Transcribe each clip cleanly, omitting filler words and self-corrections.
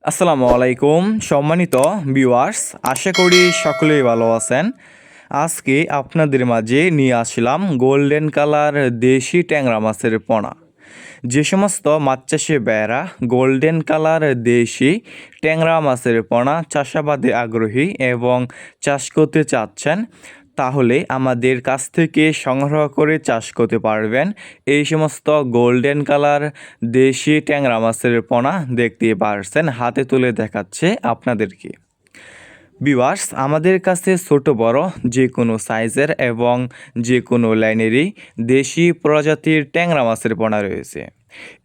আসসালামু আলাইকুম সম্মানিত ভিউয়ার্স, আশা করি সকলেই ভালো আছেন। আজকে আপনাদের মাঝে নিয়ে আসলাম গোল্ডেন কালার দেশি ট্যাংরা মাছের পোনা। যে সমস্ত মাছ চাষি ভাইয়েরা গোল্ডেন কালার দেশি ট্যাংরা মাছের পোনা চাষাবাদে আগ্রহী এবং চাষ করতে চাচ্ছেন, তাহলে আমাদের কাছ থেকে সংগ্রহ করে চাষ করতে পারবেন। এই সমস্ত গোল্ডেন কালার দেশি ট্যাংরা মাছের পোনা দেখতে পারছেন, হাতে তুলে দেখাচ্ছে আপনাদেরকে। ভিউয়ার্স, আমাদের কাছে ছোট বড় যে কোনো সাইজের এবং যে কোনো লাইনেরই দেশি প্রজাতির ট্যাংরা মাছের পোনা রয়েছে।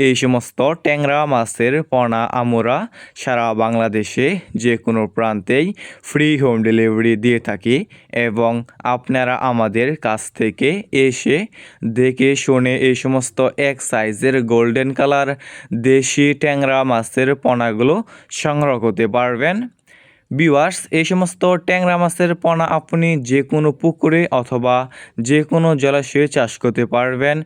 এই সমস্ত ট্যাংরা মাছের পোনা আমরা সারা বাংলাদেশে যে কোনো প্রান্তেই ফ্রি হোম ডেলিভারি দিয়ে থাকি এবং আপনারা আমাদের কাছ থেকে এসে দেখে শুনে এই সমস্ত এক সাইজের গোল্ডেন কালার দেশি ট্যাংরা মাছের পোনাগুলো সংগ্রহ করতে পারবেন। ভিউয়ার্স, এই সমস্ত ট্যাংরা মাছের পোনা আপনি যে কোনো পুকুরে অথবা যে কোনো জলাশয়ে চাষ করতে পারবেন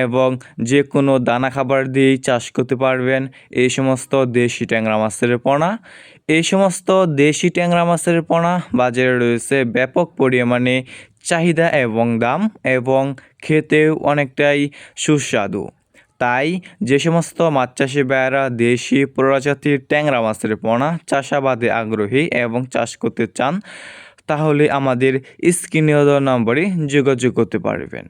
এবং যে কোনো দানা খাবার দিয়েই চাষ করতে পারবেন এই সমস্ত দেশি ট্যাংরা মাছের পোনা। এই সমস্ত দেশি ট্যাংরা মাছের পোনা বাজারে রয়েছে ব্যাপক পরিমাণে চাহিদা এবং দাম, এবং খেতেও অনেকটাই সুস্বাদু। তাই যে সমস্ত মাছ চাষি ভাইয়েরা দেশি প্রজাতির ট্যাংরা মাছের পোনা চাষাবাদে আগ্রহী এবং চাষ করতে চান, তাহলে আমাদের স্ক্রিনে দেওয়া নম্বরে যোগাযোগ করতে পারবেন।